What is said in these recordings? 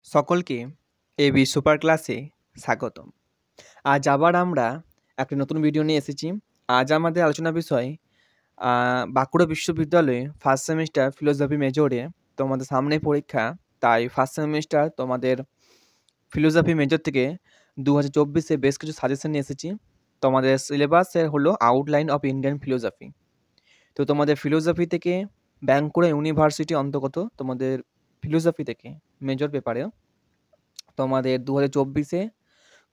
সকলকে AB super ক্লাসে স্বাগতম। আজ আবার আমরা একটা নতুন ভিডিও নিয়ে এসেছি। আজ আমাদের আলোচনা বিষয় বাঁকুড়া বিশ্ববিদ্যালয়ে ফার্স্ট সেমিস্টার ফিলোসফি মেজরে তোমাদের সামনে পরীক্ষা, তাই ফার্স্ট সেমিস্টার তোমাদের ফিলোসফি মেজর থেকে 2024-এ বেশ কিছু সাজেশন নিয়ে এসেছি। তোমাদের সিলেবাসের হলো আউটলাইন অফ ইন্ডিয়ান ফিলোসফি। তো তোমাদের ফিলোসফি থেকে বাঁকুড়া ইউনিভার্সিটি অন্তর্গত তোমাদের ফিলোসফি থেকে মেজর পেপারে তোমাদের 2024-এ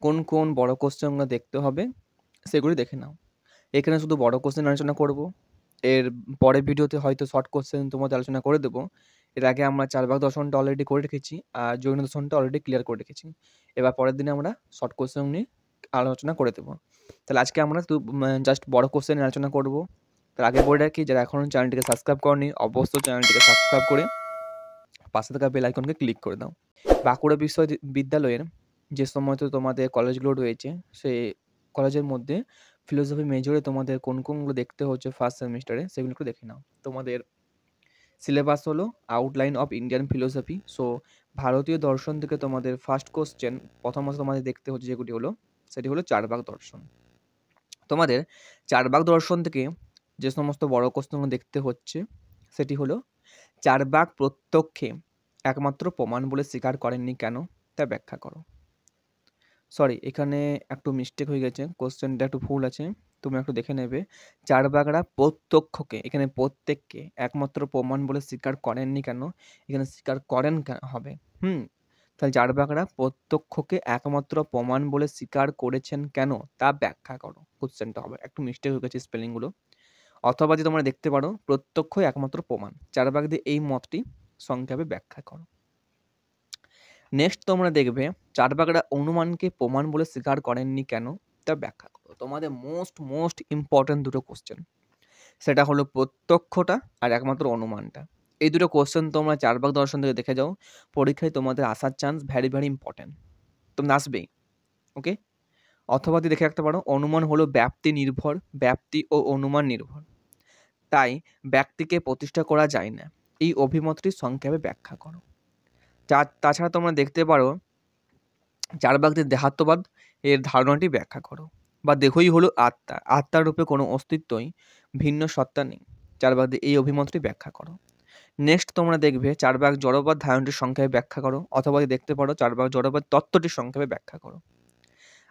কোন কোন বড় কোশ্চেনগুলো দেখতে হবে সেগুলি দেখে নাও। এখানে শুধু বড় কোশ্চেন আলোচনা করব, এর পরের ভিডিওতে হয়তো শর্ট কোশ্চেন তোমাদের আলোচনা করে দেবো। এর আগে আমরা 4 ভাগ দর্শনটা অলরেডি করে রেখেছি আর জৈন দর্শনটা অলরেডি ক্লিয়ার করে রেখেছি। এবার পরের দিনে আমরা শর্ট কোশ্চেন নিয়ে আলোচনা করে দেবো। তাহলে আজকে আমরা জাস্ট বড় কোশ্চেন আলোচনা করব। তার আগে বলে রাখি, যারা এখনও চ্যানেলটিকে সাবস্ক্রাইব করনি অবশ্যই চ্যানেলটিকে সাবস্ক্রাইব করে পাশে থাকা বেল আইকনকে ক্লিক করে দাও। বাঁকুড়া বিশ্ববিদ্যালয়ের যে সমস্ত তোমাদের কলেজগুলো রয়েছে সেই কলেজের মধ্যে ফিলোসফি মেজরে তোমাদের কোন কোনগুলো দেখতে হচ্ছে ফার্স্ট সেমিস্টারে সেগুলো একটু দেখে নাও। তোমাদের সিলেবাস হলো outline of Indian philosophy. So ভারতীয় দর্শন থেকে তোমাদের ফার্স্ট কোশ্চেন প্রথমত তোমাদের দেখতে হচ্ছে যেগুলি হলো সেটি হলো 4 ভাগ দর্শন। তোমাদের 4 ভাগ দর্শন থেকে যে সমস্ত বড় কোশ্চেনগুলো দেখতে হচ্ছে সেটি হলো 4 ভাগ প্রত্যক্ষে একমাত্র প্রমাণ বলে স্বীকার করেননি কেন, তা ব্যাখ্যা করো। সরি, এখানে একটু মিস্টেক হয়ে গেছে, কোশ্চেনটা একটু ভুল আছে, তুমি একটু দেখে নেবে। 4 ভাগরা প্রত্যক্ষকে, এখানে প্রত্যেককে একমাত্র প্রমাণ বলে স্বীকার করেননি কেন, এখানে স্বীকার করেন হবে। তাহলে 4 ভাগরা প্রত্যক্ষকে একমাত্র প্রমাণ বলে স্বীকার করেছেন কেন, তা ব্যাখ্যা করো। কোশ্চেনটা হবে একটু মিস্টেক হয়ে গেছে স্পেলিংগুলো। অথবা যদি তোমরা দেখতে পারো প্রত্যক্ষই একমাত্র প্রমাণ, 4 ভাগ দিয়ে এই মতটি সংক্ষেপে ব্যাখ্যা করো। নেক্সট তোমরা দেখবে 4 ভাগরা অনুমানকে প্রমাণ বলে স্বীকার করেননি কেন, তা ব্যাখ্যা করো। তোমাদের মোস্ট ইম্পর্টেন্ট দুটো কোশ্চেন, সেটা হলো প্রত্যক্ষটা আর একমাত্র অনুমানটা। এই দুটো কোশ্চেন তোমরা 4 ভাগ দর্শন থেকে দেখে যাও, পরীক্ষায় তোমাদের আসার চান্স ভেরি ইম্পর্টেন্ট, তোমরা আসবেই। ওকে, অথবা দেখে রাখতে পারো অনুমান হলো ব্যাপ্তি নির্ভর, ব্যাপ্তি ও অনুমান নির্ভর, তাই ব্যক্তিকে প্রতিষ্ঠা করা যায় না। এই অভিমতটি সংক্ষেপে ব্যাখ্যা করো। তাছাড়া তোমরা দেখতে পারো 4 ভাগ দিয়ে দেহাত্মবাদ এর ধারণাটি ব্যাখ্যা করো। বা দেহই হলো আত্মা, আত্মার রূপে কোনো অস্তিত্বই ভিন্ন সত্তা নেই। 4 ভাগ দিয়ে এই অভিমতটি ব্যাখ্যা করো। নেক্সট তোমরা দেখবে 4 ভাগ জড়বাদ ধারণটির সংক্ষেপে ব্যাখ্যা করো, অথবা দেখতে পারো 4 ভাগ জড়বাদ তত্ত্বটির সংক্ষেপে ব্যাখ্যা করো।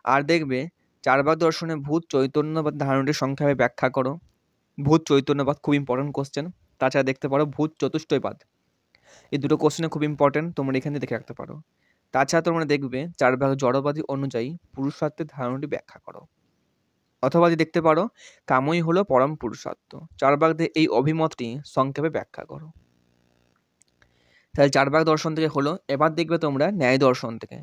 আর দেখবে 4 ভাগ দর্শনে ভূত চৈতন্যবাদ ধারণটির সংক্ষেপে ব্যাখ্যা করো। ভূত চৈতন্যবাদ খুব ইম্পর্টেন্ট কোশ্চেন। তাছাড়া দেখতে পারো ভূত চতুষ্টয়বাদ, এই দুটো কোশ্চেনে খুব ইম্পর্টেন্ট, তোমরা এখানে দেখে রাখতে পারো। তাছাড়া তোমরা দেখবে 4 ভাগ জড়বাদী অনুযায়ী পুরুষার্থের ধারণাটি ব্যাখ্যা করো। অথবা দেখতে পারো কামই হলো পরম পুরুষার্থ, 4 ভাগ দিয়ে এই অভিমতটি সংক্ষেপে ব্যাখ্যা করো। তাহলে 4 ভাগ দর্শন থেকে হলো। এবার দেখবে তোমরা ন্যায় দর্শন থেকে।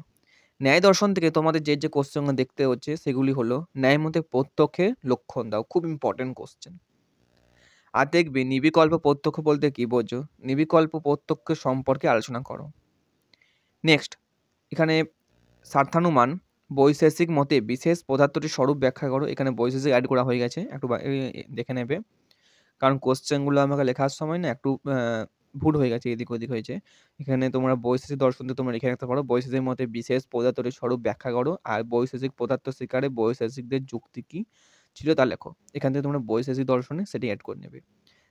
ন্যায় দর্শন থেকে তোমাদের যে কোশ্চেনগুলো দেখতে হচ্ছে সেগুলি হলো ন্যায় মতে প্রত্যক্ষে লক্ষণ দাও, খুব ইম্পর্টেন্ট কোশ্চেন। আর দেখবে নিবিকল্প প্রত্যক্ষ বলতে কি বোঝো, নিবিকল্প প্রত্যক্ষ সম্পর্কে আলোচনা করো। নেক্সট এখানে স্বার্থানুমান বৈশেষিক মতে বিশেষ পদার্থটির স্বরূপ ব্যাখ্যা করো। এখানে বৈশেষিক অ্যাড করা হয়ে গেছে, একটু দেখে নেবে, কারণ কোশ্চেনগুলো আমাকে লেখার সময় না একটু ভুল হয়ে গেছে, এদিক ওদিক হয়েছে। এখানে তোমরা বৈশেষিক দর্শন দিয়ে তোমরা লিখে রাখতে পারো বৈশেষিক মতে বিশেষ পদার্থটির স্বরূপ ব্যাখ্যা করো। আর বৈশেষিক পদার্থ স্বীকারে বৈশেষিকদের যুক্তি কি ছিল তা লেখো। এখান থেকে তোমরা বৈশেষিক দর্শনে সেটি অ্যাড করে নেবে।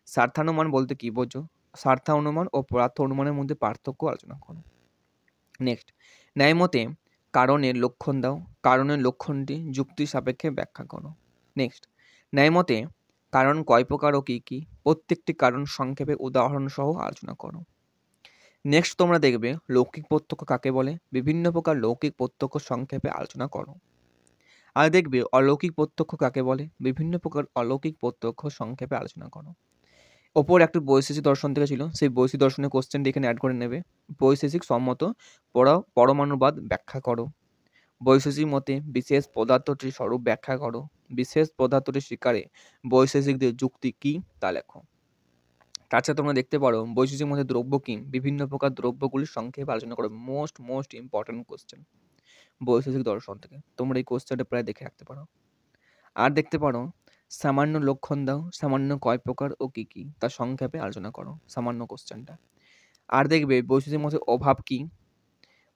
স্বার্থানুমান বলতে কি বোঝো, স্বার্থা অনুমান ও পদার্থ অনুমানের মধ্যে পার্থক্য আলোচনা করো। নেক্সট ন্যায় মতে কারণের লক্ষণ দাও, কারণের লক্ষণটি যুক্তি সাপেক্ষে ব্যাখ্যা করো। নেক্সট ন্যায় মতে কারণ কয় প্রকার ও কী কী, প্রত্যেকটি কারণ সংক্ষেপে উদাহরণ সহ আলোচনা করো। নেক্সট তোমরা দেখবে লৌকিক প্রত্যক্ষ কাকে বলে, বিভিন্ন প্রকার লৌকিক প্রত্যক্ষ সংক্ষেপে আলোচনা করো। আর দেখবে অলৌকিক প্রত্যক্ষ কাকে বলে, বিভিন্ন প্রকার অলৌকিক প্রত্যক্ষ সংক্ষেপে আলোচনা করো। ওপর একটি বৈশেষিক দর্শন থেকে ছিল, সেই বৈশেষিক দর্শনের কোশ্চেনটি এখানে অ্যাড করে নেবে। বৈশেষিক সম্মত পরমাণুবাদ ব্যাখ্যা করো। বৈশেষিক মতে বিশেষ পদার্থটির স্বরূপ ব্যাখ্যা করো। বিশেষ পদার্থটির স্বীকারে বৈশেষিকদের যুক্তি কি তা লেখো। তাছাড়া তোমরা দেখতে পারো বৈশেষিক মতে দ্রব্য কি, বিভিন্ন প্রকার দ্রব্যগুলির সংক্ষেপে আলোচনা করো। মোস্ট ইম্পর্টেন্ট কোশ্চেন বৈশেষিক দর্শন থেকে, তোমরা এই কোশ্চেনটা প্রায় দেখে রাখতে পারো। আর দেখতে পারো সামান্য লক্ষণ দাও, সামান্য কয় প্রকার ও কি কি তা সংক্ষেপে আলোচনা করো, সামান্য কোশ্চেনটা। আর দেখবে বৈশেষিক মতে অভাব কি,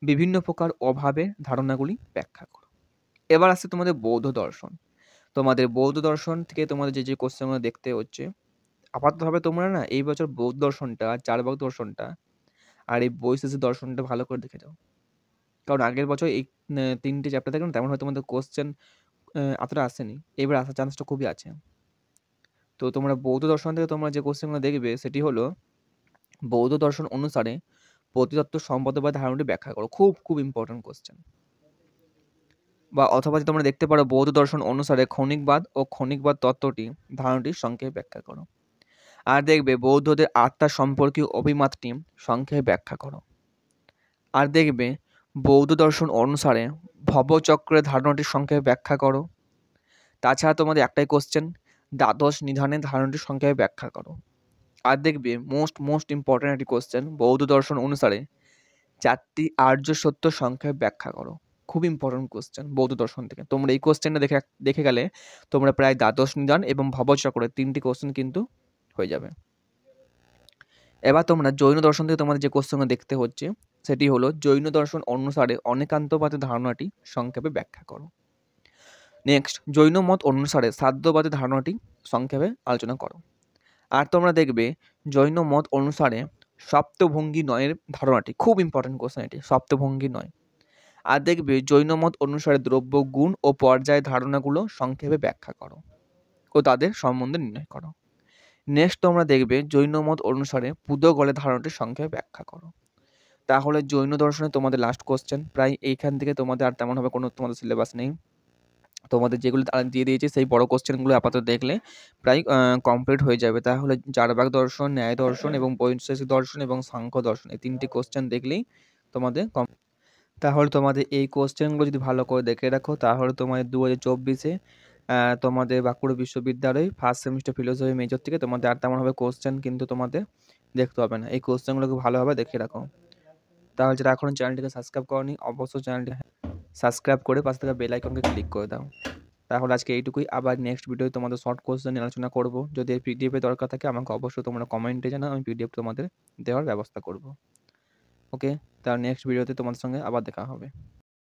বিভিন্ন প্রকার অভাবের ধারণাগুলি ব্যাখ্যা করো। এবার আসছে তোমাদের বৌদ্ধ দর্শন। তোমাদের বৌদ্ধ দর্শন থেকে তোমাদের যে কোশ্চেনগুলো দেখতে হচ্ছে, আপাততভাবে তোমরা না এই বছর বৌদ্ধ দর্শনটা, চার্বাক দর্শনটা আর এই বৈশেষিক দর্শনটা ভালো করে দেখে যাও। কারণ আগের বছর এই ৩ টে চ্যাপ্টার থেকে না তেমন হয়তো তোমাদের কোশ্চেন এতটা আসেনি। এবার আসার চান্সটা খুবই আছে। তো তোমরা বৌদ্ধ দর্শন থেকে তোমরা যে কোশ্চেনগুলো দেখবে সেটি হলো বৌদ্ধ দর্শন অনুসারে প্রতিতত্ত্ব সম্পদ বা ধারণাটি ব্যাখ্যা করো। খুব ইম্পর্টেন্ট কোশ্চেন। বা অথবা তোমরা দেখতে পারো বৌদ্ধ দর্শন অনুসারে ক্ষণিকবাদ ও ক্ষণিকবাদ তত্ত্বটি ধারণাটির সংক্ষেপে ব্যাখ্যা করো। আর দেখবে বৌদ্ধদের আত্মা সম্পর্কীয় অভিমতটি সংক্ষেপে ব্যাখ্যা করো। আর দেখবে বৌদ্ধ দর্শন অনুসারে ভবচক্রের ধারণাটি সংক্ষেপে ব্যাখ্যা করো। তাছাড়া তোমাদের একটাই কোশ্চেন, দ্বাদশ নিধানের ধারণাটি সংক্ষেপে ব্যাখ্যা করো। আর দেখবে মোস্ট ইম্পর্টেন্ট একটি কোশ্চেন, বৌদ্ধ দর্শন অনুসারে 4টি আর্য সত্য সংক্ষেপে ব্যাখ্যা করো। খুব ইম্পর্টেন্ট কোশ্চেন বৌদ্ধ দর্শন থেকে। তোমরা এই কোশ্চেনটা দেখে গেলে তোমরা প্রায় দ্বাদশ নিধান এবং ভবচক্রের 3টি কোশ্চেন কিন্তু হয়ে যাবে। এবার তোমরা জৈন দর্শন থেকে তোমাদের যে কোশ্চেনগুলো দেখতে হচ্ছে সেটি হলো জৈন দর্শন অনুসারে অনেকান্তবাদের ধারণাটি সংক্ষেপে ব্যাখ্যা করো। নেক্সট, জৈন মত অনুসারে সাধ্যবাদের ধারণাটি সংক্ষেপে আলোচনা করো। আর তোমরা দেখবে জৈন মত অনুসারে সপ্তভঙ্গি নয়ের ধারণাটি, খুব ইম্পর্টেন্ট কোশ্চেন এটি, সপ্তভঙ্গি নয়। আর দেখবে জৈন মত অনুসারে দ্রব্য গুণ ও পর্যায়ের ধারণাগুলো সংক্ষেপে ব্যাখ্যা করো ও তাদের সম্বন্ধে নির্ণয় করো। নেক্সট তোমরা দেখবে জৈন মত অনুসারে পুদগলের ধারণাটি সংক্ষেপে ব্যাখ্যা করো। তাহলে জৈন দর্শনে তোমাদের লাস্ট কোশ্চেন। প্রায় এইখান থেকে তোমাদের আর তেমনভাবে কোনো তোমাদের সিলেবাস নেই। তোমাদের যেগুলো দিয়ে দিয়েছি সেই বড় কোশ্চেনগুলো আপাতত দেখলে প্রায় কমপ্লিট হয়ে যাবে। তাহলে চার্বাক দর্শন, ন্যায় দর্শন এবং বৈশেষিক দর্শন এবং সাংখ্য দর্শন, এই 3টি কোশ্চেন দেখলেই তোমাদের তাহলে তোমাদের এই কোশ্চেনগুলো যদি ভালো করে দেখে রাখো তাহলে তোমাদের 2024-এ তোমাদের বাঁকুড়া বিশ্ববিদ্যালয় ফার্স্ট সেমিস্টার ফিলোসফি মেজর থেকে তোমাদের আর তেমনভাবে কোশ্চেন কিন্তু তোমাদের দেখতে হবে না। এই কোশ্চেনগুলোকে ভালোভাবে দেখে রাখো। তাহলে যারা এখনো চ্যানেলটিকে সাবস্ক্রাইব করনি অবশ্যই চ্যানেলটি সাবস্ক্রাইব করে পাশে থাকা বেল আইকনকে ক্লিক করে দাও। তাহলে আজকে এইটুকুই। আবার নেক্সট ভিডিওতে তোমাদের শর্ট কোশ্চেন নিয়ে আলোচনা করব। যদি এই পিডিএফের দরকার থাকে আমাকে অবশ্যই তোমরা কমেন্টে জানাও, আমি পিডিএফ তোমাদের দেওয়ার ব্যবস্থা করব। ওকে, তার নেক্সট ভিডিওতে তোমাদের সঙ্গে আবার দেখা হবে।